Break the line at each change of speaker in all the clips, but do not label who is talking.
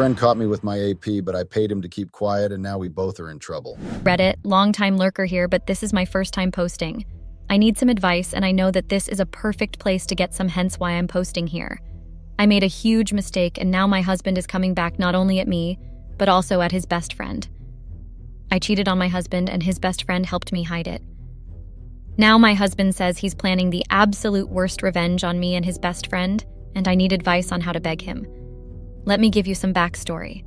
friend caught me with my AP, but I paid him to keep quiet, and now we both are in trouble.
Reddit, long-time lurker here, but this is my first time posting. I need some advice, and I know that this is a perfect place to get some, hence why I'm posting here. I made a huge mistake, and now my husband is coming back not only at me, but also at his best friend. I cheated on my husband, and his best friend helped me hide it. Now my husband says he's planning the absolute worst revenge on me and his best friend, and I need advice on how to beg him. Let me give you some backstory.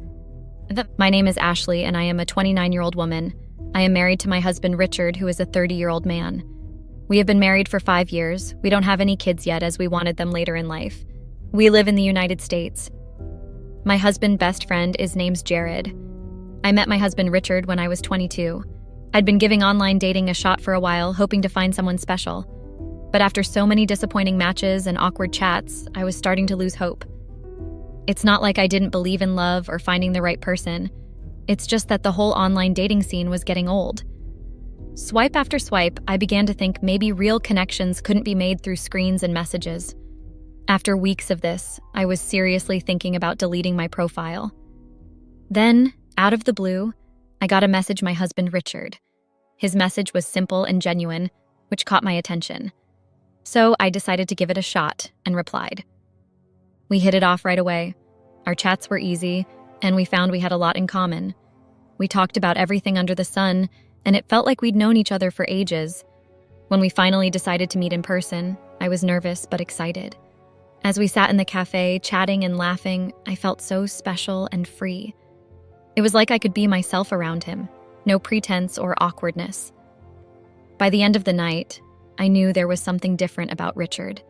My name is Ashley, and I am a 29-year-old woman. I am married to my husband, Richard, who is a 30-year-old man. We have been married for 5 years. We don't have any kids yet, as we wanted them later in life. We live in the United States. My husband's best friend is named Jared. I met my husband, Richard, when I was 22. I'd been giving online dating a shot for a while, hoping to find someone special. But after so many disappointing matches and awkward chats, I was starting to lose hope. It's not like I didn't believe in love or finding the right person. It's just that the whole online dating scene was getting old. Swipe after swipe, I began to think maybe real connections couldn't be made through screens and messages. After weeks of this, I was seriously thinking about deleting my profile. Then, out of the blue, I got a message from my husband, Richard. His message was simple and genuine, which caught my attention. So I decided to give it a shot and replied. We hit it off right away. Our chats were easy, and we found we had a lot in common. We talked about everything under the sun, and it felt like we'd known each other for ages. When we finally decided to meet in person, I was nervous but excited. As we sat in the cafe, chatting and laughing, I felt so special and free. It was like I could be myself around him, no pretense or awkwardness. By the end of the night, I knew there was something different about Richard.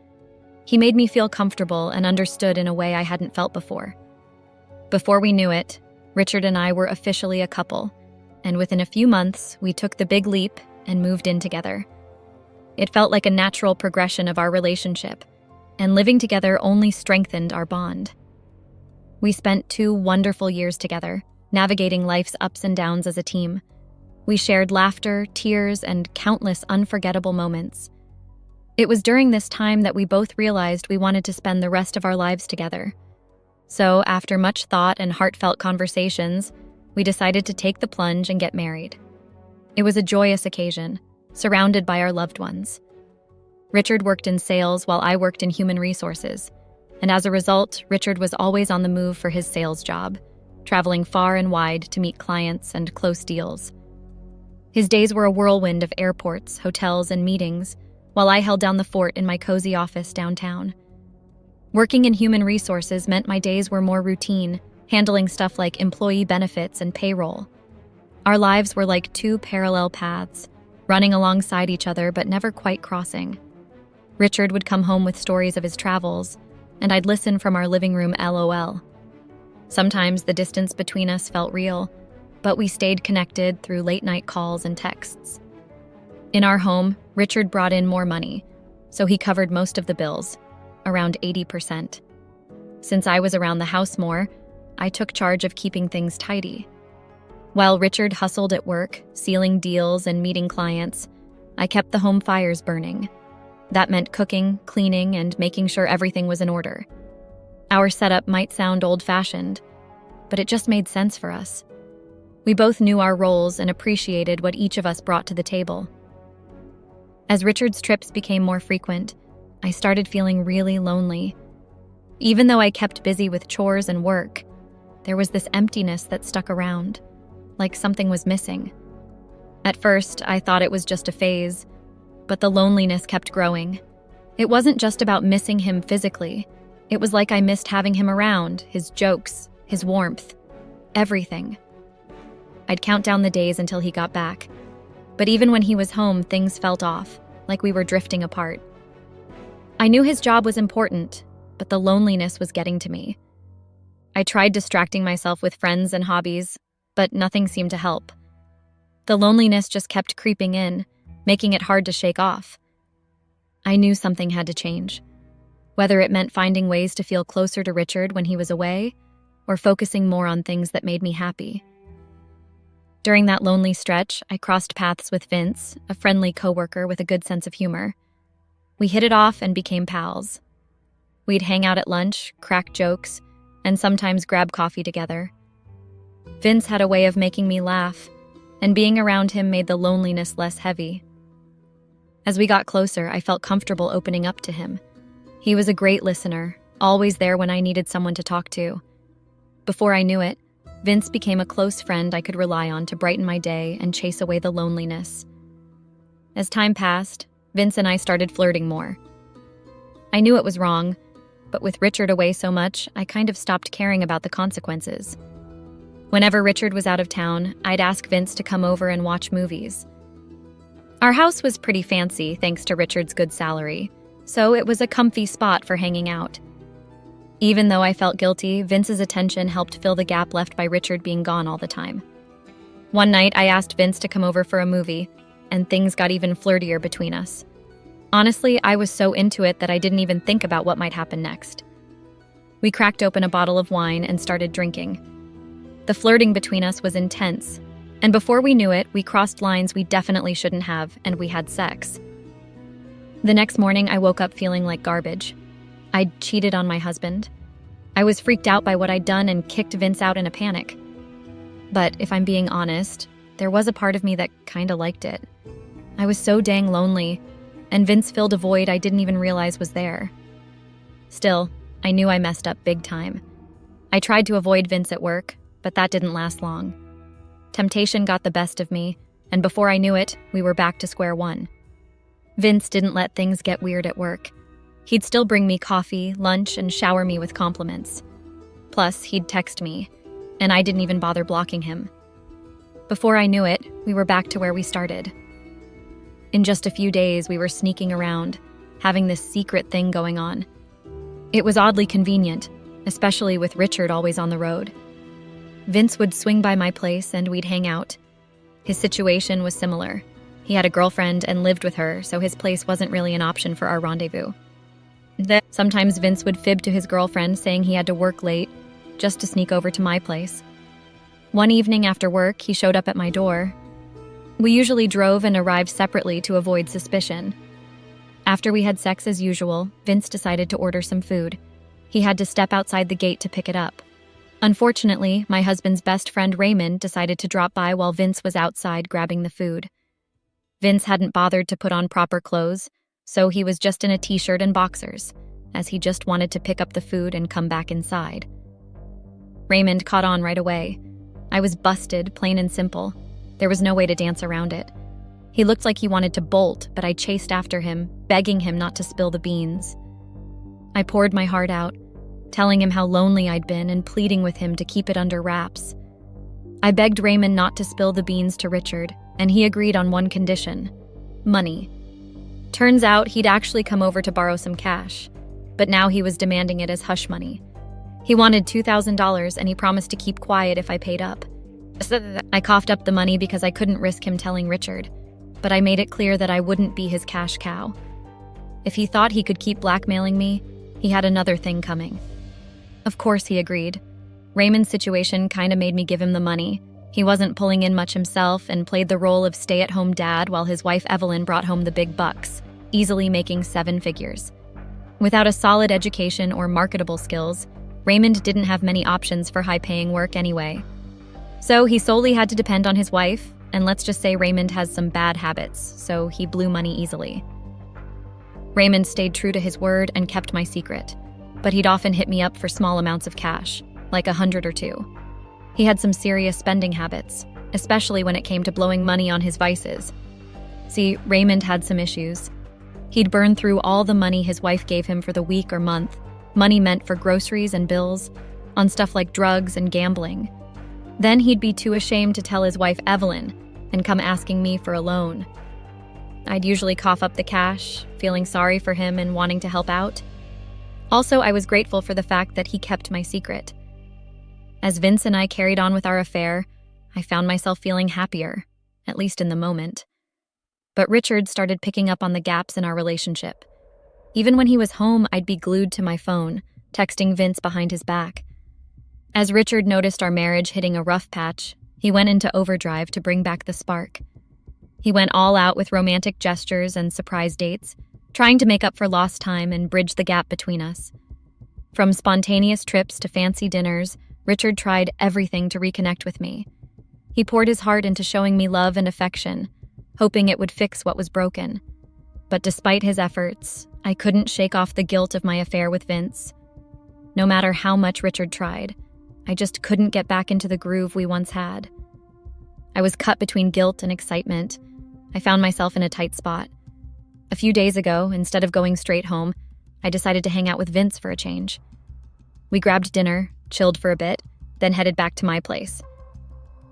He made me feel comfortable and understood in a way I hadn't felt before. Before we knew it, Richard and I were officially a couple, and within a few months, we took the big leap and moved in together. It felt like a natural progression of our relationship, and living together only strengthened our bond. We spent 2 wonderful years together, navigating life's ups and downs as a team. We shared laughter, tears, and countless unforgettable moments. It was during this time that we both realized we wanted to spend the rest of our lives together. So, after much thought and heartfelt conversations, we decided to take the plunge and get married. It was a joyous occasion, surrounded by our loved ones. Richard worked in sales while I worked in human resources, and as a result, Richard was always on the move for his sales job, traveling far and wide to meet clients and close deals. His days were a whirlwind of airports, hotels, and meetings, while I held down the fort in my cozy office downtown. Working in human resources meant my days were more routine, handling stuff like employee benefits and payroll. Our lives were like 2 parallel paths, running alongside each other but never quite crossing. Richard would come home with stories of his travels, and I'd listen from our living room LOL. Sometimes the distance between us felt real, but we stayed connected through late-night calls and texts. In our home, Richard brought in more money, so he covered most of the bills, around 80%. Since I was around the house more, I took charge of keeping things tidy. While Richard hustled at work, sealing deals and meeting clients, I kept the home fires burning. That meant cooking, cleaning, and making sure everything was in order. Our setup might sound old-fashioned, but it just made sense for us. We both knew our roles and appreciated what each of us brought to the table. As Richard's trips became more frequent, I started feeling really lonely. Even though I kept busy with chores and work, there was this emptiness that stuck around, like something was missing. At first, I thought it was just a phase, but the loneliness kept growing. It wasn't just about missing him physically. It was like I missed having him around, his jokes, his warmth, everything. I'd count down the days until he got back. But even when he was home, things felt off, like we were drifting apart. I knew his job was important, but the loneliness was getting to me. I tried distracting myself with friends and hobbies, but nothing seemed to help. The loneliness just kept creeping in, making it hard to shake off. I knew something had to change, whether it meant finding ways to feel closer to Richard when he was away, or focusing more on things that made me happy. During that lonely stretch, I crossed paths with Vince, a friendly coworker with a good sense of humor. We hit it off and became pals. We'd hang out at lunch, crack jokes, and sometimes grab coffee together. Vince had a way of making me laugh, and being around him made the loneliness less heavy. As we got closer, I felt comfortable opening up to him. He was a great listener, always there when I needed someone to talk to. Before I knew it, Vince became a close friend I could rely on to brighten my day and chase away the loneliness. As time passed, Vince and I started flirting more. I knew it was wrong, but with Richard away so much, I kind of stopped caring about the consequences. Whenever Richard was out of town, I'd ask Vince to come over and watch movies. Our house was pretty fancy thanks to Richard's good salary, so it was a comfy spot for hanging out. Even though I felt guilty, Vince's attention helped fill the gap left by Richard being gone all the time. One night, I asked Vince to come over for a movie, and things got even flirtier between us. Honestly, I was so into it that I didn't even think about what might happen next. We cracked open a bottle of wine and started drinking. The flirting between us was intense, and before we knew it, we crossed lines we definitely shouldn't have, and we had sex. The next morning, I woke up feeling like garbage. I'd cheated on my husband. I was freaked out by what I'd done and kicked Vince out in a panic. But if I'm being honest, there was a part of me that kinda liked it. I was so dang lonely, and Vince filled a void I didn't even realize was there. Still, I knew I messed up big time. I tried to avoid Vince at work, but that didn't last long. Temptation got the best of me, and before I knew it, we were back to square one. Vince didn't let things get weird at work. He'd still bring me coffee, lunch, and shower me with compliments. Plus, he'd text me, and I didn't even bother blocking him. Before I knew it, we were back to where we started. In just a few days, we were sneaking around, having this secret thing going on. It was oddly convenient, especially with Richard always on the road. Vince would swing by my place and we'd hang out. His situation was similar. He had a girlfriend and lived with her, so his place wasn't really an option for our rendezvous. Sometimes Vince would fib to his girlfriend saying he had to work late, just to sneak over to my place. One evening after work, he showed up at my door. We usually drove and arrived separately to avoid suspicion. After we had sex as usual, Vince decided to order some food. He had to step outside the gate to pick it up. Unfortunately, my husband's best friend Raymond decided to drop by while Vince was outside grabbing the food. Vince hadn't bothered to put on proper clothes, so he was just in a t-shirt and boxers, as he just wanted to pick up the food and come back inside. Raymond caught on right away. I was busted, plain and simple. There was no way to dance around it. He looked like he wanted to bolt, but I chased after him, begging him not to spill the beans. I poured my heart out, telling him how lonely I'd been and pleading with him to keep it under wraps. I begged Raymond not to spill the beans to Richard, and he agreed on one condition: money. Turns out he'd actually come over to borrow some cash, but now he was demanding it as hush money. He wanted $2,000 and he promised to keep quiet if I paid up. I coughed up the money because I couldn't risk him telling Richard, but I made it clear that I wouldn't be his cash cow. If he thought he could keep blackmailing me, he had another thing coming. Of course he agreed. Raymond's situation kinda made me give him the money. He wasn't pulling in much himself and played the role of stay-at-home dad while his wife Evelyn brought home the big bucks, easily making 7 figures. Without a solid education or marketable skills, Raymond didn't have many options for high-paying work anyway. So he solely had to depend on his wife, and let's just say Raymond has some bad habits, so he blew money easily. Raymond stayed true to his word and kept my secret, but he'd often hit me up for small amounts of cash, like $100 or $2. He had some serious spending habits, especially when it came to blowing money on his vices. See, Raymond had some issues. He'd burn through all the money his wife gave him for the week or month, money meant for groceries and bills, on stuff like drugs and gambling. Then he'd be too ashamed to tell his wife Evelyn and come asking me for a loan. I'd usually cough up the cash, feeling sorry for him and wanting to help out. Also, I was grateful for the fact that he kept my secret. As Vince and I carried on with our affair, I found myself feeling happier, at least in the moment. But Richard started picking up on the gaps in our relationship. Even when he was home, I'd be glued to my phone, texting Vince behind his back. As Richard noticed our marriage hitting a rough patch, he went into overdrive to bring back the spark. He went all out with romantic gestures and surprise dates, trying to make up for lost time and bridge the gap between us. From spontaneous trips to fancy dinners, Richard tried everything to reconnect with me. He poured his heart into showing me love and affection, hoping it would fix what was broken. But despite his efforts, I couldn't shake off the guilt of my affair with Vince. No matter how much Richard tried, I just couldn't get back into the groove we once had. I was cut between guilt and excitement. I found myself in a tight spot. A few days ago, instead of going straight home, I decided to hang out with Vince for a change. We grabbed dinner, chilled for a bit, then headed back to my place.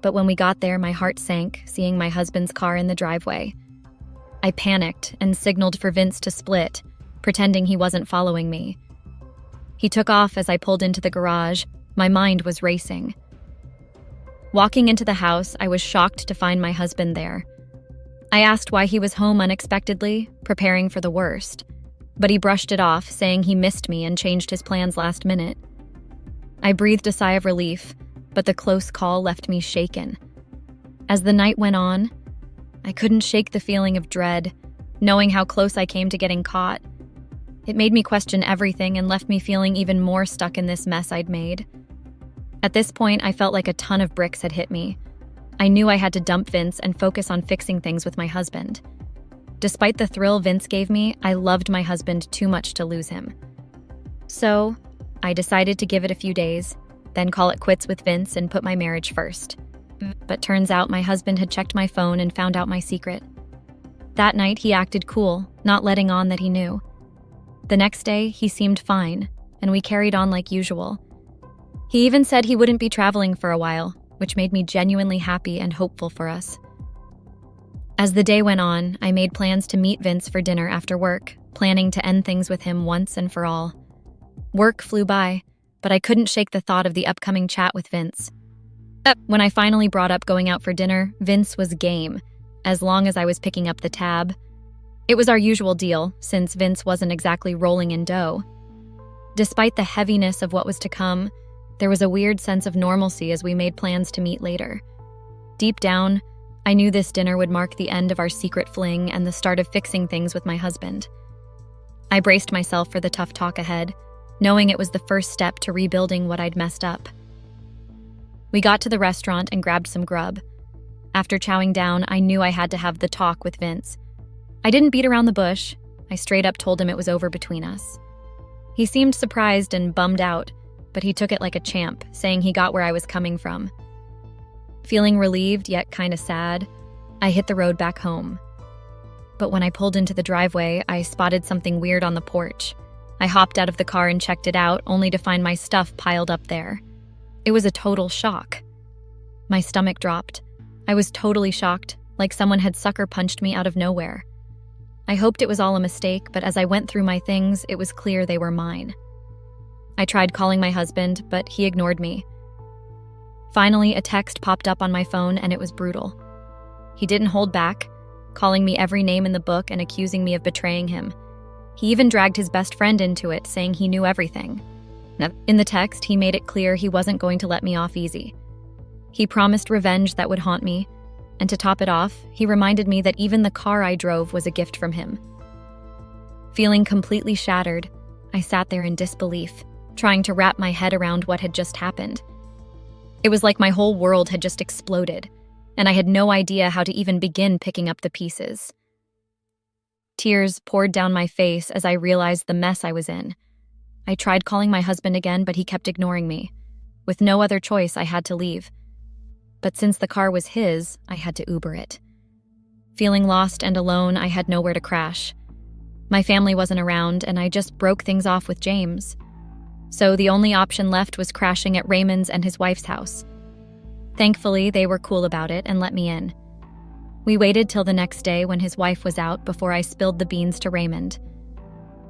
But when we got there, my heart sank, seeing my husband's car in the driveway. I panicked and signaled for Vince to split, pretending he wasn't following me. He took off as I pulled into the garage. My mind was racing. Walking into the house, I was shocked to find my husband there. I asked why he was home unexpectedly, preparing for the worst. But he brushed it off, saying he missed me and changed his plans last minute. I breathed a sigh of relief, but the close call left me shaken. As the night went on, I couldn't shake the feeling of dread, knowing how close I came to getting caught. It made me question everything and left me feeling even more stuck in this mess I'd made. At this point, I felt like a ton of bricks had hit me. I knew I had to dump Vince and focus on fixing things with my husband. Despite the thrill Vince gave me, I loved my husband too much to lose him. So, I decided to give it a few days, then call it quits with Vince and put my marriage first. But turns out my husband had checked my phone and found out my secret. That night, he acted cool, not letting on that he knew. The next day, he seemed fine, and we carried on like usual. He even said he wouldn't be traveling for a while, which made me genuinely happy and hopeful for us. As the day went on, I made plans to meet Vince for dinner after work, planning to end things with him once and for all. Work flew by, but I couldn't shake the thought of the upcoming chat with Vince. When I finally brought up going out for dinner, Vince was game, as long as I was picking up the tab. It was our usual deal, since Vince wasn't exactly rolling in dough. Despite the heaviness of what was to come, there was a weird sense of normalcy as we made plans to meet later. Deep down, I knew this dinner would mark the end of our secret fling and the start of fixing things with my husband. I braced myself for the tough talk ahead, knowing it was the first step to rebuilding what I'd messed up. We got to the restaurant and grabbed some grub. After chowing down, I knew I had to have the talk with Vince. I didn't beat around the bush. I straight up told him it was over between us. He seemed surprised and bummed out, but he took it like a champ, saying he got where I was coming from. Feeling relieved yet kind of sad, I hit the road back home. But when I pulled into the driveway, I spotted something weird on the porch. I hopped out of the car and checked it out, only to find my stuff piled up there. It was a total shock. My stomach dropped. I was totally shocked, like someone had sucker punched me out of nowhere. I hoped it was all a mistake, but as I went through my things, it was clear they were mine. I tried calling my husband, but he ignored me. Finally, a text popped up on my phone, and it was brutal. He didn't hold back, calling me every name in the book and accusing me of betraying him. He even dragged his best friend into it, saying he knew everything. In the text, he made it clear he wasn't going to let me off easy. He promised revenge that would haunt me, and to top it off, he reminded me that even the car I drove was a gift from him. Feeling completely shattered, I sat there in disbelief, trying to wrap my head around what had just happened. It was like my whole world had just exploded, and I had no idea how to even begin picking up the pieces. Tears poured down my face as I realized the mess I was in. I tried calling my husband again, but he kept ignoring me. With no other choice, I had to leave. But since the car was his, I had to Uber it. Feeling lost and alone, I had nowhere to crash. My family wasn't around, and I just broke things off with James. So the only option left was crashing at Raymond's and his wife's house. Thankfully, they were cool about it and let me in. We waited till the next day when his wife was out before I spilled the beans to Raymond.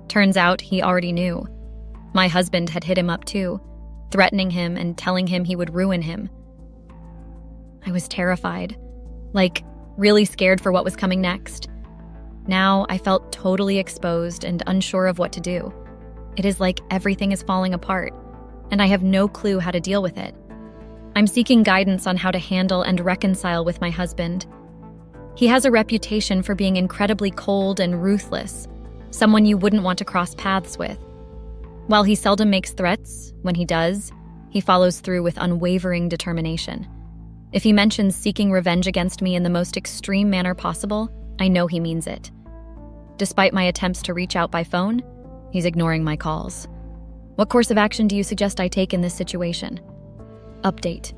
Turns out he already knew. My husband had hit him up too, threatening him and telling him he would ruin him. I was terrified, like really scared for what was coming next. Now I felt totally exposed and unsure of what to do. It is like everything is falling apart, and I have no clue how to deal with it. I'm seeking guidance on how to handle and reconcile with my husband. He has a reputation for being incredibly cold and ruthless, someone you wouldn't want to cross paths with. While he seldom makes threats, when he does, he follows through with unwavering determination. If he mentions seeking revenge against me in the most extreme manner possible, I know he means it. Despite my attempts to reach out by phone, he's ignoring my calls. What course of action do you suggest I take in this situation? Update.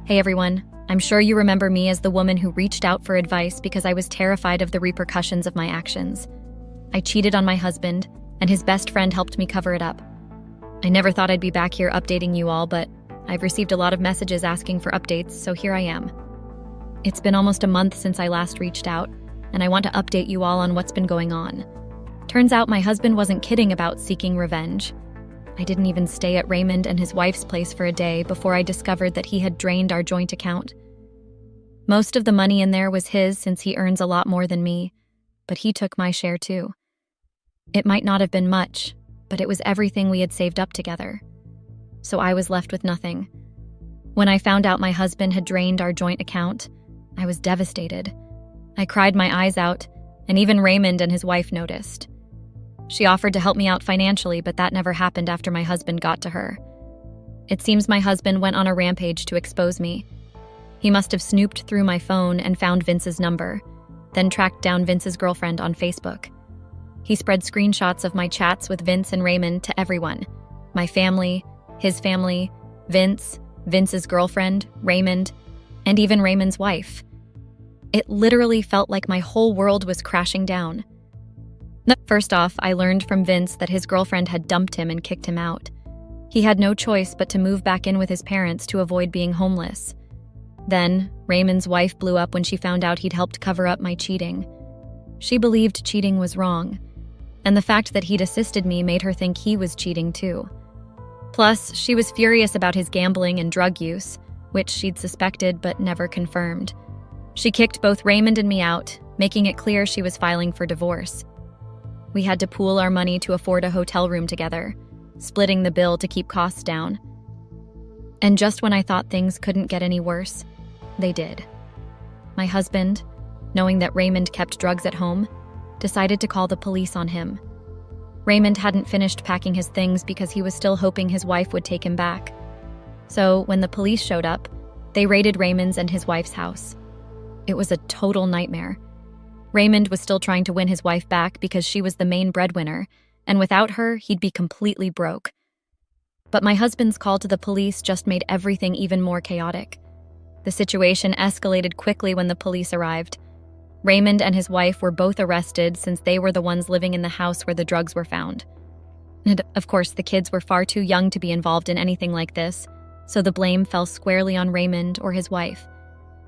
Hey everyone, I'm sure you remember me as the woman who reached out for advice because I was terrified of the repercussions of my actions. I cheated on my husband, and his best friend helped me cover it up. I never thought I'd be back here updating you all, but I've received a lot of messages asking for updates, so here I am. It's been almost a month since I last reached out, and I want to update you all on what's been going on. Turns out my husband wasn't kidding about seeking revenge. I didn't even stay at Raymond and his wife's place for a day before I discovered that he had drained our joint account. Most of the money in there was his since he earns a lot more than me, but he took my share too. It might not have been much, but it was everything we had saved up together. So I was left with nothing. When I found out my husband had drained our joint account, I was devastated. I cried my eyes out, and even Raymond and his wife noticed. She offered to help me out financially, but that never happened after my husband got to her. It seems my husband went on a rampage to expose me. He must have snooped through my phone and found Vince's number, then tracked down Vince's girlfriend on Facebook. He spread screenshots of my chats with Vince and Raymond to everyone. My family, his family, Vince, Vince's girlfriend, Raymond, and even Raymond's wife. It literally felt like my whole world was crashing down. First off, I learned from Vince that his girlfriend had dumped him and kicked him out. He had no choice but to move back in with his parents to avoid being homeless. Then, Raymond's wife blew up when she found out he'd helped cover up my cheating. She believed cheating was wrong, and the fact that he'd assisted me made her think he was cheating too. Plus, she was furious about his gambling and drug use, which she'd suspected but never confirmed. She kicked both Raymond and me out, making it clear she was filing for divorce. We had to pool our money to afford a hotel room together, splitting the bill to keep costs down. And just when I thought things couldn't get any worse, they did. My husband, knowing that Raymond kept drugs at home, decided to call the police on him. Raymond hadn't finished packing his things because he was still hoping his wife would take him back. So when the police showed up, they raided Raymond's and his wife's house. It was a total nightmare. Raymond was still trying to win his wife back because she was the main breadwinner, and without her, he'd be completely broke. But my husband's call to the police just made everything even more chaotic. The situation escalated quickly when the police arrived. Raymond and his wife were both arrested since they were the ones living in the house where the drugs were found. And of course, the kids were far too young to be involved in anything like this, so the blame fell squarely on Raymond or his wife.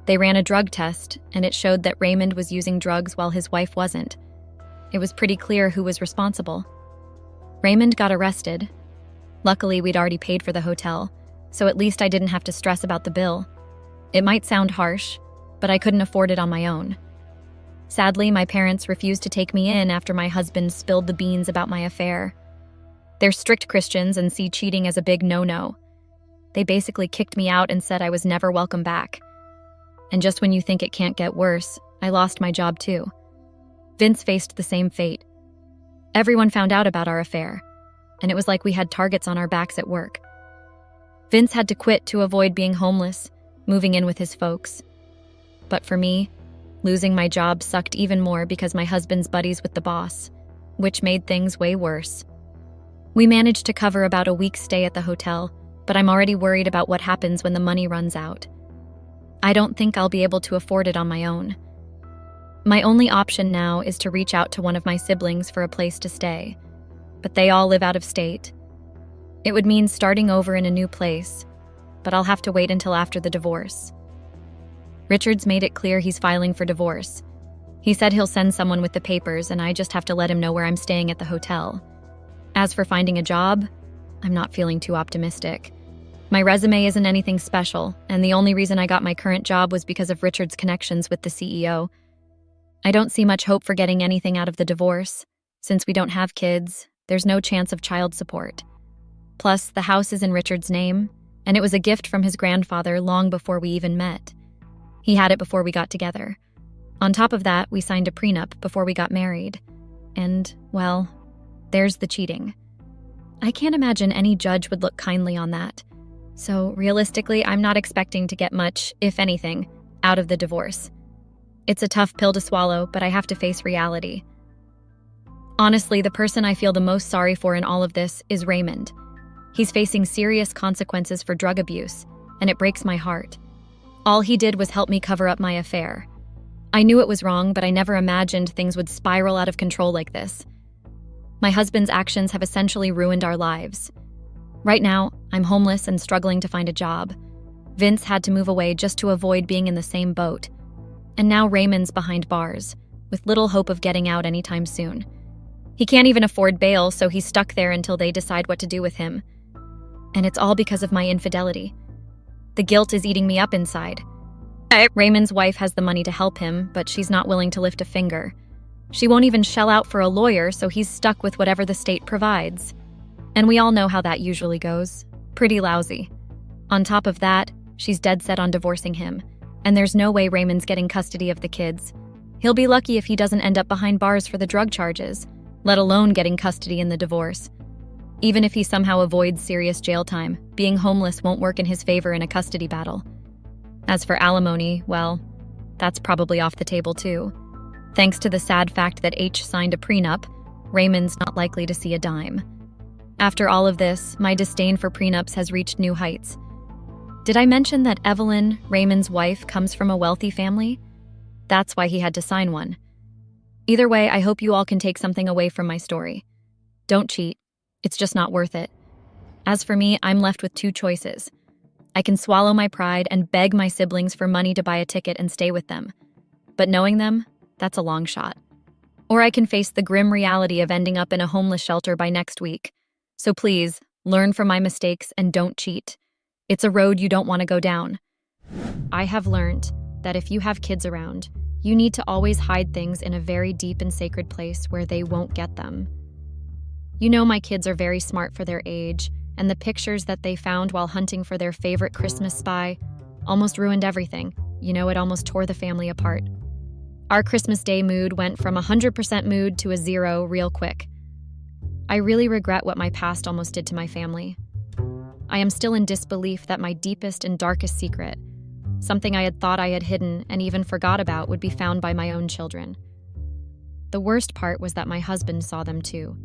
They ran a drug test, and it showed that Raymond was using drugs while his wife wasn't. It was pretty clear who was responsible. Raymond got arrested. Luckily, we'd already paid for the hotel, so at least I didn't have to stress about the bill. It might sound harsh, but I couldn't afford it on my own. Sadly, my parents refused to take me in after my husband spilled the beans about my affair. They're strict Christians and see cheating as a big no-no. They basically kicked me out and said I was never welcome back. And just when you think it can't get worse, I lost my job too. Vince faced the same fate. Everyone found out about our affair, and it was like we had targets on our backs at work. Vince had to quit to avoid being homeless, moving in with his folks. But for me, losing my job sucked even more because my husband's buddies with the boss, which made things way worse. We managed to cover about a week's stay at the hotel, but I'm already worried about what happens when the money runs out. I don't think I'll be able to afford it on my own. My only option now is to reach out to one of my siblings for a place to stay, but they all live out of state. It would mean starting over in a new place, but I'll have to wait until after the divorce. Richard's made it clear he's filing for divorce. He said he'll send someone with the papers, and I just have to let him know where I'm staying at the hotel. As for finding a job, I'm not feeling too optimistic. My resume isn't anything special, and the only reason I got my current job was because of Richard's connections with the CEO. I don't see much hope for getting anything out of the divorce. Since we don't have kids, there's no chance of child support. Plus, the house is in Richard's name, and it was a gift from his grandfather long before we even met. He had it before we got together. On top of that, we signed a prenup before we got married. And, well, there's the cheating. I can't imagine any judge would look kindly on that. So realistically, I'm not expecting to get much, if anything, out of the divorce. It's a tough pill to swallow, but I have to face reality. Honestly, the person I feel the most sorry for in all of this is Raymond. He's facing serious consequences for drug abuse, and it breaks my heart. All he did was help me cover up my affair. I knew it was wrong, but I never imagined things would spiral out of control like this. My husband's actions have essentially ruined our lives. Right now, I'm homeless and struggling to find a job. Vince had to move away just to avoid being in the same boat. And now Raymond's behind bars, with little hope of getting out anytime soon. He can't even afford bail, so he's stuck there until they decide what to do with him. And it's all because of my infidelity. The guilt is eating me up inside. Raymond's wife has the money to help him, but she's not willing to lift a finger. She won't even shell out for a lawyer, so he's stuck with whatever the state provides. And we all know how that usually goes. Pretty lousy. On top of that, she's dead set on divorcing him, and there's no way Raymond's getting custody of the kids. He'll be lucky if he doesn't end up behind bars for the drug charges, let alone getting custody in the divorce. Even if he somehow avoids serious jail time, being homeless won't work in his favor in a custody battle. As for alimony, well, that's probably off the table too. Thanks to the sad fact that H signed a prenup, Raymond's not likely to see a dime. After all of this, my disdain for prenups has reached new heights. Did I mention that Evelyn, Raymond's wife, comes from a wealthy family? That's why he had to sign one. Either way, I hope you all can take something away from my story. Don't cheat. It's just not worth it. As for me, I'm left with two choices. I can swallow my pride and beg my siblings for money to buy a ticket and stay with them. But knowing them, that's a long shot. Or I can face the grim reality of ending up in a homeless shelter by next week. So please, learn from my mistakes and don't cheat. It's a road you don't want to go down. I have learned that if you have kids around, you need to always hide things in a very deep and sacred place where they won't get them. You know my kids are very smart for their age, and the pictures that they found while hunting for their favorite Christmas spy almost ruined everything. You know, it almost tore the family apart. Our Christmas Day mood went from 100% mood to a 0 real quick. I really regret what my past almost did to my family. I am still in disbelief that my deepest and darkest secret, something I had thought I had hidden and even forgot about, would be found by my own children. The worst part was that my husband saw them too.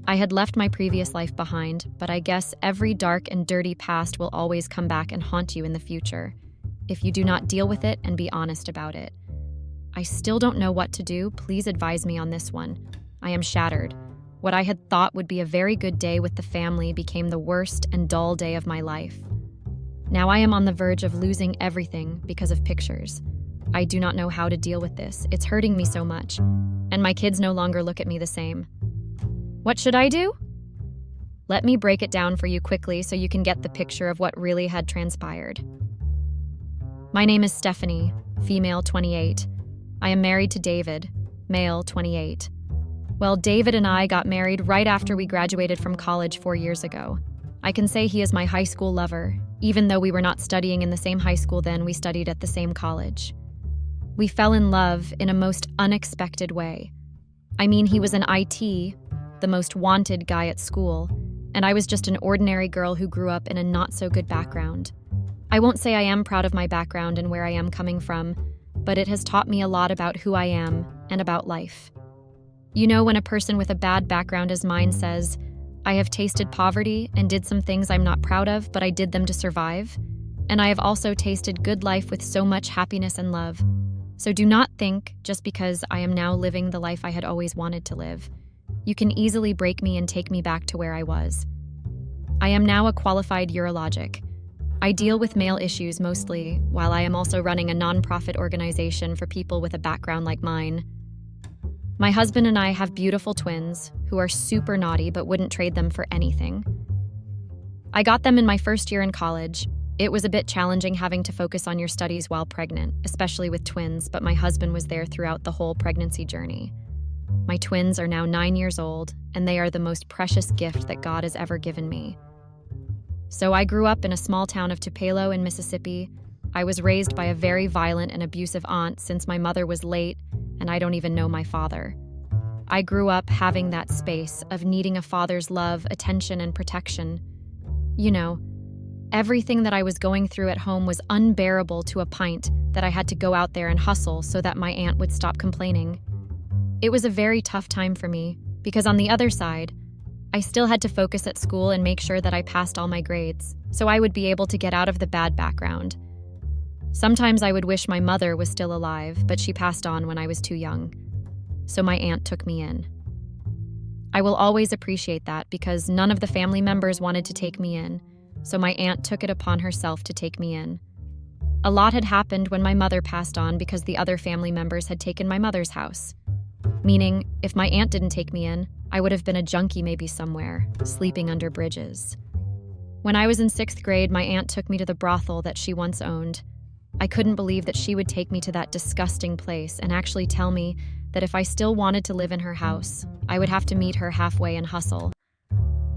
I had left my previous life behind, but I guess every dark and dirty past will always come back and haunt you in the future, if you do not deal with it and be honest about it. I still don't know what to do. Please advise me on this one. I am shattered. What I had thought would be a very good day with the family became the worst and dull day of my life. Now I am on the verge of losing everything because of pictures. I do not know how to deal with this. It's hurting me so much, and my kids no longer look at me the same. What should I do? Let me break it down for you quickly so you can get the picture of what really had transpired. My name is Stephanie, female 28. I am married to David, male 28. Well, David and I got married right after we graduated from college 4 years ago. I can say he is my high school lover. Even though we were not studying in the same high school then, we studied at the same college. We fell in love in a most unexpected way. I mean, he was an IT, the most wanted guy at school, and I was just an ordinary girl who grew up in a not-so-good background. I won't say I am proud of my background and where I am coming from, but it has taught me a lot about who I am and about life. You know, when a person with a bad background as mine says, I have tasted poverty and did some things I'm not proud of, but I did them to survive. And I have also tasted good life with so much happiness and love. So do not think, just because I am now living the life I had always wanted to live, you can easily break me and take me back to where I was. I am now a qualified urologic. I deal with male issues mostly, while I am also running a nonprofit organization for people with a background like mine. My husband and I have beautiful twins who are super naughty but wouldn't trade them for anything. I got them in my first year in college. It was a bit challenging having to focus on your studies while pregnant, especially with twins, but my husband was there throughout the whole pregnancy journey. My twins are now 9 years old, and they are the most precious gift that God has ever given me. So I grew up in a small town of Tupelo in Mississippi. I was raised by a very violent and abusive aunt since my mother was late, and I don't even know my father. I grew up having that space of needing a father's love, attention, and protection. You know, everything that I was going through at home was unbearable to a point that I had to go out there and hustle so that my aunt would stop complaining. It was a very tough time for me because on the other side, I still had to focus at school and make sure that I passed all my grades so I would be able to get out of the bad background. Sometimes I would wish my mother was still alive, but she passed on when I was too young. So my aunt took me in. I will always appreciate that because none of the family members wanted to take me in, so my aunt took it upon herself to take me in. A lot had happened when my mother passed on because the other family members had taken my mother's house. Meaning, if my aunt didn't take me in, I would have been a junkie maybe somewhere, sleeping under bridges. When I was in 6th grade, my aunt took me to the brothel that she once owned. I couldn't believe that she would take me to that disgusting place and actually tell me that if I still wanted to live in her house, I would have to meet her halfway and hustle.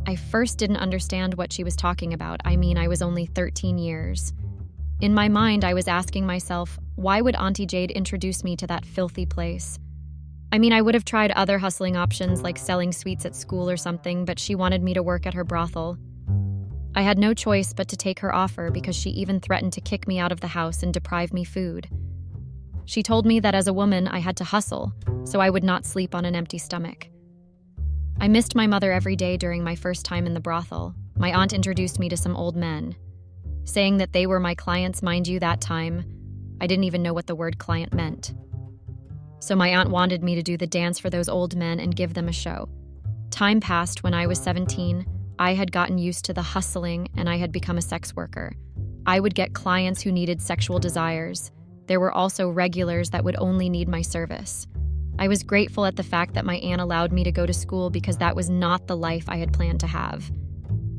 I first didn't understand what she was talking about. I mean, I was only 13 years. In my mind, I was asking myself, why would Auntie Jade introduce me to that filthy place? I mean, I would have tried other hustling options like selling sweets at school or something, but she wanted me to work at her brothel. I had no choice but to take her offer because she even threatened to kick me out of the house and deprive me food. She told me that as a woman, I had to hustle, so I would not sleep on an empty stomach. I missed my mother every day during my first time in the brothel. My aunt introduced me to some old men, saying that they were my clients. Mind you, that time, I didn't even know what the word client meant. So my aunt wanted me to do the dance for those old men and give them a show. Time passed. When I was 17, I had gotten used to the hustling and I had become a sex worker. I would get clients who needed sexual desires. There were also regulars that would only need my service. I was grateful at the fact that my aunt allowed me to go to school because that was not the life I had planned to have.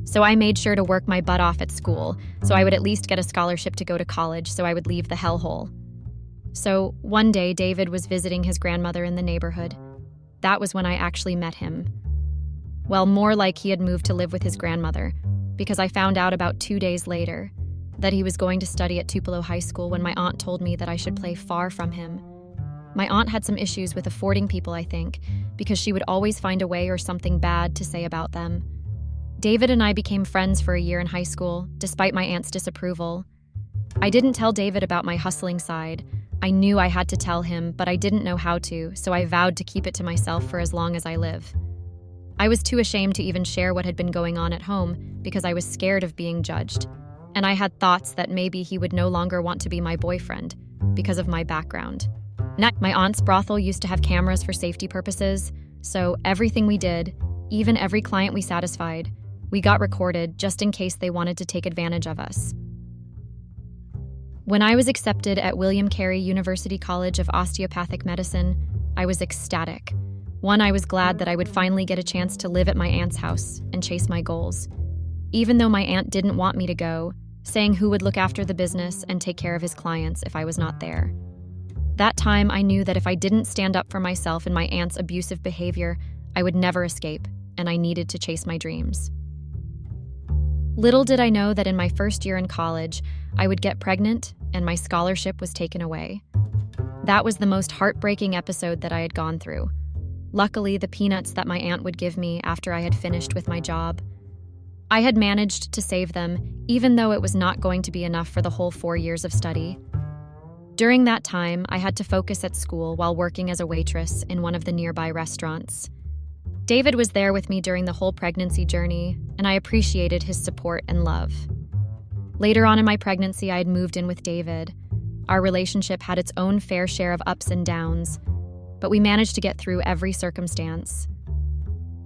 So I made sure to work my butt off at school, so I would at least get a scholarship to go to college, so I would leave the hellhole. So one day, David was visiting his grandmother in the neighborhood. That was when I actually met him. Well, more like he had moved to live with his grandmother, because I found out about 2 days later that he was going to study at Tupelo High School when my aunt told me that I should play far from him. My aunt had some issues with affording people, I think, because she would always find a way or something bad to say about them. David and I became friends for a year in high school, despite my aunt's disapproval. I didn't tell David about my hustling side. I knew I had to tell him, but I didn't know how to, so I vowed to keep it to myself for as long as I live. I was too ashamed to even share what had been going on at home because I was scared of being judged. And I had thoughts that maybe he would no longer want to be my boyfriend because of my background. My aunt's brothel used to have cameras for safety purposes, so everything we did, even every client we satisfied, we got recorded just in case they wanted to take advantage of us. When I was accepted at William Carey University College of Osteopathic Medicine, I was ecstatic. One, I was glad that I would finally get a chance to live at my aunt's house and chase my goals. Even though my aunt didn't want me to go, saying who would look after the business and take care of his clients if I was not there. That time, I knew that if I didn't stand up for myself and my aunt's abusive behavior, I would never escape, and I needed to chase my dreams. Little did I know that in my first year in college, I would get pregnant and my scholarship was taken away. That was the most heartbreaking episode that I had gone through. Luckily, the peanuts that my aunt would give me after I had finished with my job, I had managed to save them, even though it was not going to be enough for the whole 4 years of study. During that time, I had to focus at school while working as a waitress in one of the nearby restaurants. David was there with me during the whole pregnancy journey, and I appreciated his support and love. Later on in my pregnancy, I had moved in with David. Our relationship had its own fair share of ups and downs, but we managed to get through every circumstance.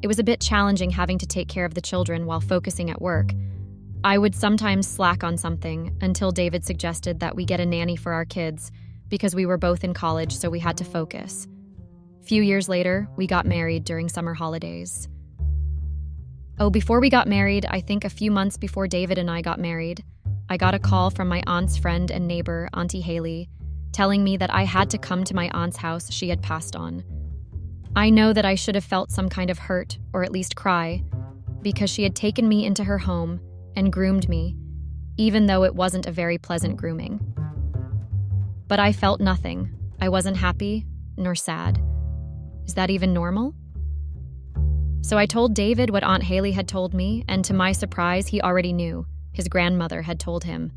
It was a bit challenging having to take care of the children while focusing at work. I would sometimes slack on something until David suggested that we get a nanny for our kids because we were both in college, so we had to focus. Few years later, we got married during summer holidays. Before we got married, I think a few months before David and I got married, I got a call from my aunt's friend and neighbor, Auntie Haley, telling me that I had to come to my aunt's house she had passed on. I know that I should have felt some kind of hurt, or at least cry, because she had taken me into her home and groomed me, even though it wasn't a very pleasant grooming. But I felt nothing. I wasn't happy, nor sad. Is that even normal? So I told David what Aunt Haley had told me, and to my surprise, he already knew. His grandmother had told him.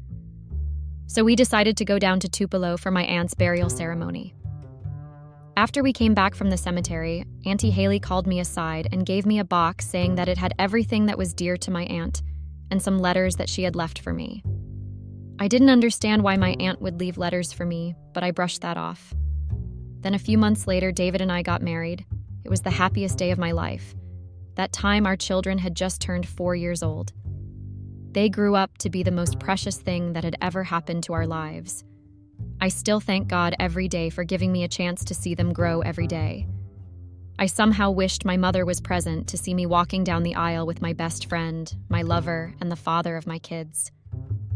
So we decided to go down to Tupelo for my aunt's burial ceremony. After we came back from the cemetery, Auntie Haley called me aside and gave me a box saying that it had everything that was dear to my aunt and some letters that she had left for me. I didn't understand why my aunt would leave letters for me, but I brushed that off. Then a few months later, David and I got married. It was the happiest day of my life. That time, our children had just turned 4 years old. They grew up to be the most precious thing that had ever happened to our lives. I still thank God every day for giving me a chance to see them grow every day. I somehow wished my mother was present to see me walking down the aisle with my best friend, my lover, and the father of my kids.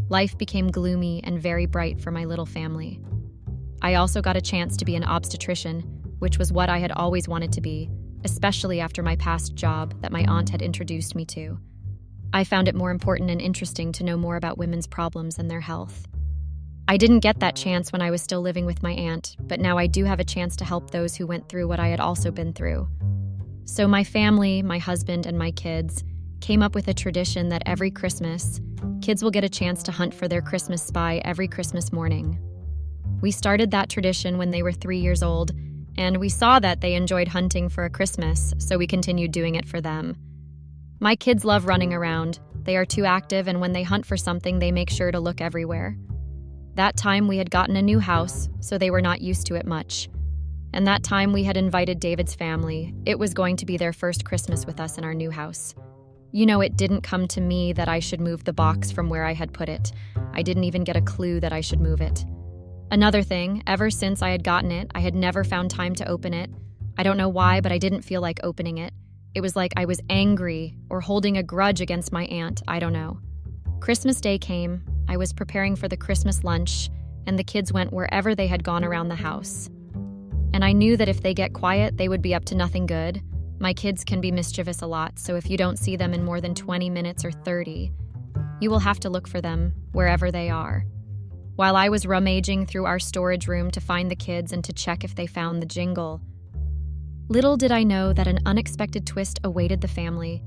Life became gloomy and very bright for my little family. I also got a chance to be an obstetrician, which was what I had always wanted to be, especially after my past job that my aunt had introduced me to. I found it more important and interesting to know more about women's problems and their health. I didn't get that chance when I was still living with my aunt, but now I do have a chance to help those who went through what I had also been through. So my family, my husband, and my kids came up with a tradition that every Christmas, kids will get a chance to hunt for their Christmas spy every Christmas morning. We started that tradition when they were 3 years old, and we saw that they enjoyed hunting for a Christmas, so we continued doing it for them. My kids love running around. They are too active, and when they hunt for something, they make sure to look everywhere. That time we had gotten a new house, so they were not used to it much. And that time we had invited David's family. It was going to be their first Christmas with us in our new house. You know, it didn't come to me that I should move the box from where I had put it. I didn't even get a clue that I should move it. Another thing, ever since I had gotten it, I had never found time to open it. I don't know why, but I didn't feel like opening it. It was like I was angry or holding a grudge against my aunt, I don't know. Christmas Day came, I was preparing for the Christmas lunch, and the kids went wherever they had gone around the house. And I knew that if they get quiet, they would be up to nothing good. My kids can be mischievous a lot, so if you don't see them in more than 20 minutes or 30, you will have to look for them wherever they are. While I was rummaging through our storage room to find the kids and to check if they found the jingle, little did I know that an unexpected twist awaited the family.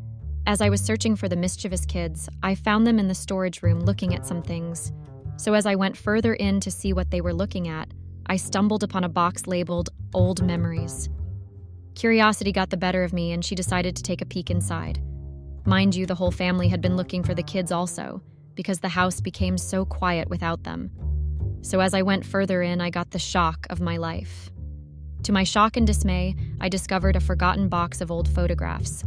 As I was searching for the mischievous kids, I found them in the storage room looking at some things. So as I went further in to see what they were looking at, I stumbled upon a box labeled Old Memories. Curiosity got the better of me, and she decided to take a peek inside. Mind you, the whole family had been looking for the kids also, because the house became so quiet without them. So as I went further in, I got the shock of my life. To my shock and dismay, I discovered a forgotten box of old photographs.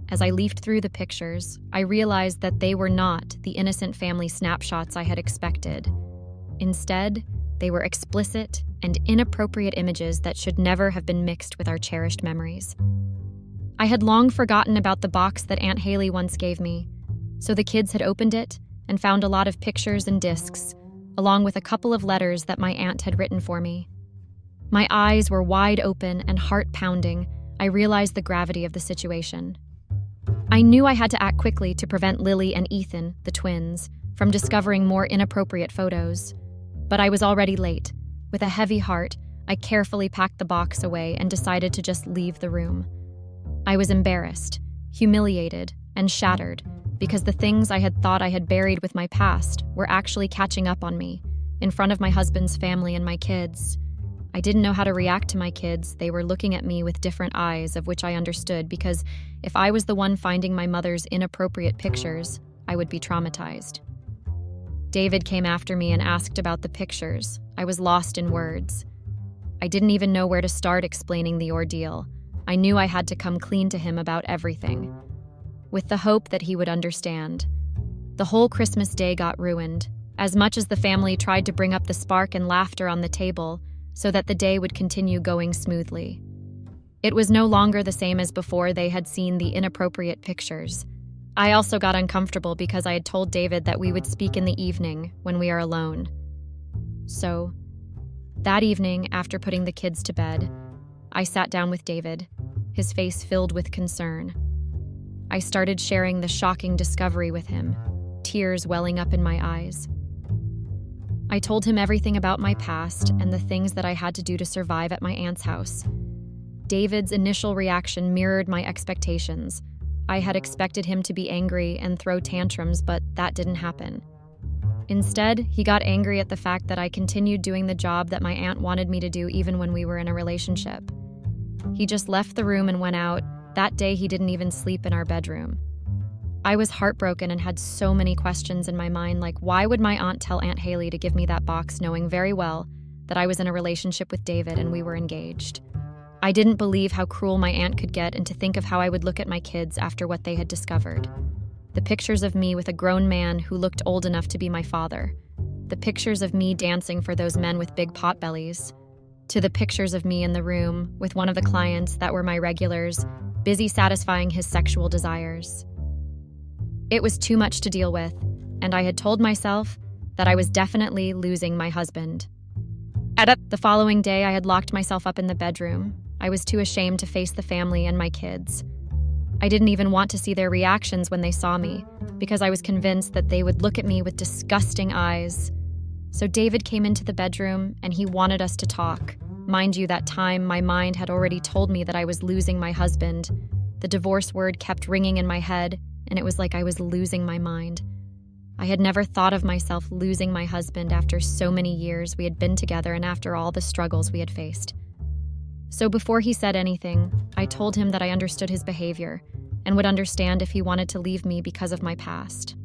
As I leafed through the pictures, I realized that they were not the innocent family snapshots I had expected. Instead, they were explicit and inappropriate images that should never have been mixed with our cherished memories. I had long forgotten about the box that Aunt Haley once gave me, so the kids had opened it and found a lot of pictures and discs, along with a couple of letters that my aunt had written for me. My eyes were wide open and heart pounding. I realized the gravity of the situation. I knew I had to act quickly to prevent Lily and Ethan, the twins, from discovering more inappropriate photos. But I was already late. With a heavy heart, I carefully packed the box away and decided to just leave the room. I was embarrassed, humiliated, and shattered because the things I had thought I had buried with my past were actually catching up on me, in front of my husband's family and my kids. I didn't know how to react to my kids. They were looking at me with different eyes, of which I understood, because if I was the one finding my mother's inappropriate pictures, I would be traumatized. David came after me and asked about the pictures. I was lost in words. I didn't even know where to start explaining the ordeal. I knew I had to come clean to him about everything, with the hope that he would understand. The whole Christmas day got ruined. As much as the family tried to bring up the spark and laughter on the table, so that the day would continue going smoothly. It was no longer the same as before they had seen the inappropriate pictures. I also got uncomfortable because I had told David that we would speak in the evening when we are alone. So, that evening, after putting the kids to bed, I sat down with David, his face filled with concern. I started sharing the shocking discovery with him, tears welling up in my eyes. I told him everything about my past and the things that I had to do to survive at my aunt's house. David's initial reaction mirrored my expectations. I had expected him to be angry and throw tantrums, but that didn't happen. Instead, he got angry at the fact that I continued doing the job that my aunt wanted me to do even when we were in a relationship. He just left the room and went out. That day, he didn't even sleep in our bedroom. I was heartbroken and had so many questions in my mind, like why would my aunt tell Aunt Haley to give me that box knowing very well that I was in a relationship with David and we were engaged? I didn't believe how cruel my aunt could get and to think of how I would look at my kids after what they had discovered. The pictures of me with a grown man who looked old enough to be my father. The pictures of me dancing for those men with big pot bellies. To the pictures of me in the room with one of the clients that were my regulars, busy satisfying his sexual desires. It was too much to deal with, and I had told myself that I was definitely losing my husband. The following day, I had locked myself up in the bedroom. I was too ashamed to face the family and my kids. I didn't even want to see their reactions when they saw me, because I was convinced that they would look at me with disgusting eyes. So David came into the bedroom, and he wanted us to talk. Mind you, that time, my mind had already told me that I was losing my husband. The divorce word kept ringing in my head, and it was like I was losing my mind. I had never thought of myself losing my husband after so many years we had been together and after all the struggles we had faced. So before he said anything, I told him that I understood his behavior and would understand if he wanted to leave me because of my past.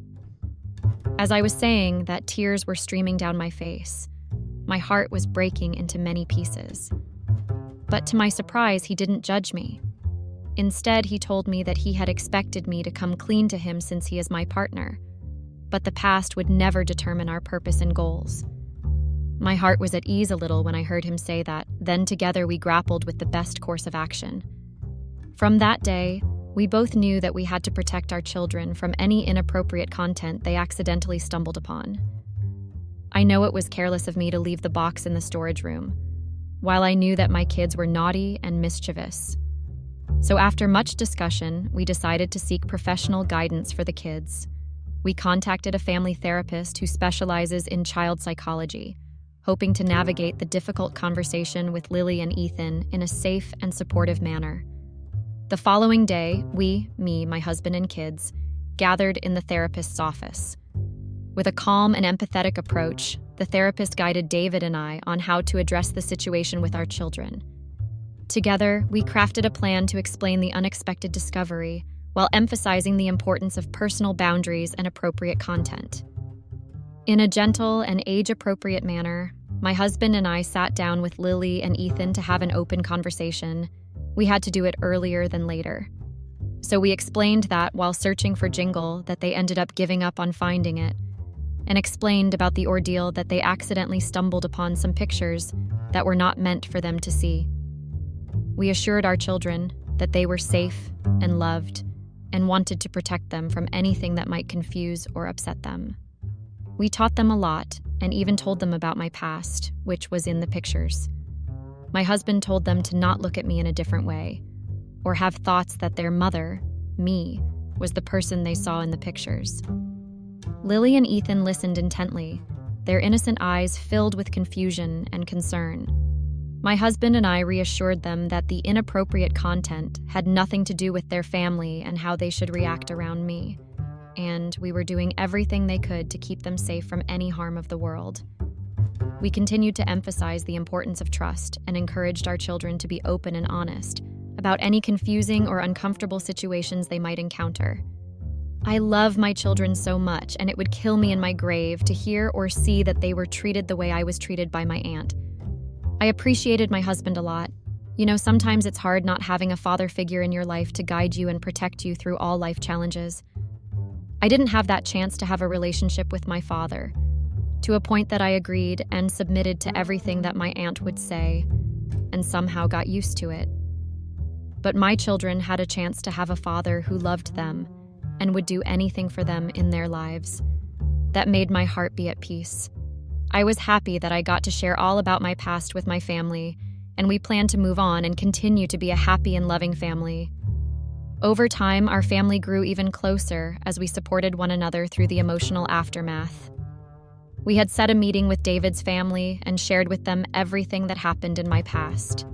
As I was saying that, tears were streaming down my face. My heart was breaking into many pieces. But to my surprise, he didn't judge me. Instead, he told me that he had expected me to come clean to him since he is my partner, but the past would never determine our purpose and goals. My heart was at ease a little when I heard him say that. Then together we grappled with the best course of action. From that day, we both knew that we had to protect our children from any inappropriate content they accidentally stumbled upon. I know it was careless of me to leave the box in the storage room, while I knew that my kids were naughty and mischievous. So after much discussion, we decided to seek professional guidance for the kids. We contacted a family therapist who specializes in child psychology, hoping to navigate the difficult conversation with Lily and Ethan in a safe and supportive manner. The following day, me, my husband and kids, gathered in the therapist's office. With a calm and empathetic approach, the therapist guided David and I on how to address the situation with our children. Together, we crafted a plan to explain the unexpected discovery while emphasizing the importance of personal boundaries and appropriate content. In a gentle and age-appropriate manner, my husband and I sat down with Lily and Ethan to have an open conversation. We had to do it earlier than later. So we explained that while searching for Jingle, that they ended up giving up on finding it, and explained about the ordeal that they accidentally stumbled upon some pictures that were not meant for them to see. We assured our children that they were safe and loved and wanted to protect them from anything that might confuse or upset them. We taught them a lot and even told them about my past, which was in the pictures. My husband told them to not look at me in a different way or have thoughts that their mother, me, was the person they saw in the pictures. Lily and Ethan listened intently, their innocent eyes filled with confusion and concern. My husband and I reassured them that the inappropriate content had nothing to do with their family and how they should react around me, and we were doing everything they could to keep them safe from any harm of the world. We continued to emphasize the importance of trust and encouraged our children to be open and honest about any confusing or uncomfortable situations they might encounter. I love my children so much, and it would kill me in my grave to hear or see that they were treated the way I was treated by my aunt. I appreciated my husband a lot. You know, sometimes it's hard not having a father figure in your life to guide you and protect you through all life challenges. I didn't have that chance to have a relationship with my father, to a point that I agreed and submitted to everything that my aunt would say, and somehow got used to it. But my children had a chance to have a father who loved them and would do anything for them in their lives. That made my heart be at peace. I was happy that I got to share all about my past with my family, and we plan to move on and continue to be a happy and loving family. Over time, our family grew even closer as we supported one another through the emotional aftermath. We had set a meeting with David's family and shared with them everything that happened in my past.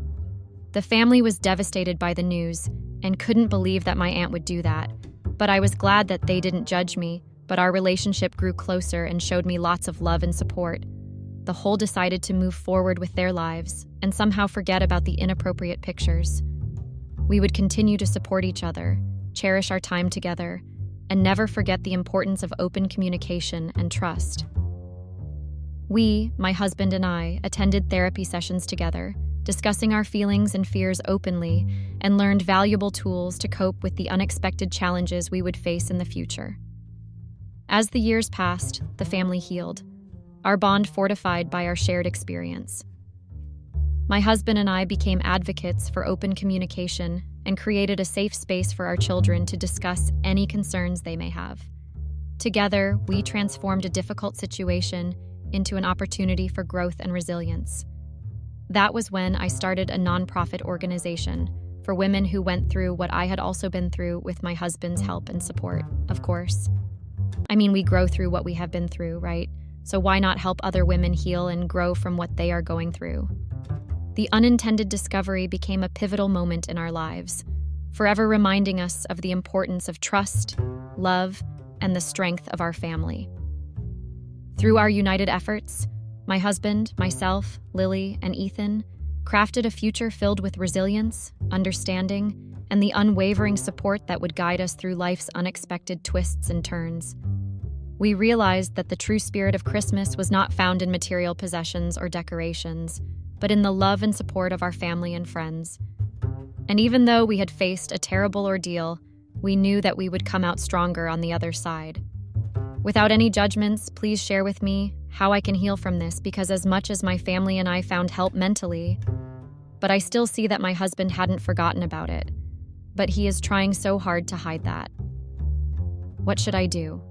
The family was devastated by the news and couldn't believe that my aunt would do that. But I was glad that they didn't judge me, but our relationship grew closer and showed me lots of love and support. The whole decided to move forward with their lives and somehow forget about the inappropriate pictures. We would continue to support each other, cherish our time together, and never forget the importance of open communication and trust. We, my husband and I, attended therapy sessions together, discussing our feelings and fears openly, and learned valuable tools to cope with the unexpected challenges we would face in the future. As the years passed, the family healed, our bond fortified by our shared experience. My husband and I became advocates for open communication and created a safe space for our children to discuss any concerns they may have. Together, we transformed a difficult situation into an opportunity for growth and resilience. That was when I started a nonprofit organization for women who went through what I had also been through with my husband's help and support, of course. I mean, we grow through what we have been through, right? So why not help other women heal and grow from what they are going through? The unintended discovery became a pivotal moment in our lives, forever reminding us of the importance of trust, love, and the strength of our family. Through our united efforts, my husband, myself, Lily, and Ethan crafted a future filled with resilience, understanding, and the unwavering support that would guide us through life's unexpected twists and turns. We realized that the true spirit of Christmas was not found in material possessions or decorations, but in the love and support of our family and friends. And even though we had faced a terrible ordeal, we knew that we would come out stronger on the other side. Without any judgments, please share with me how I can heal from this, because as much as my family and I found help mentally, but I still see that my husband hadn't forgotten about it. But he is trying so hard to hide that. What should I do?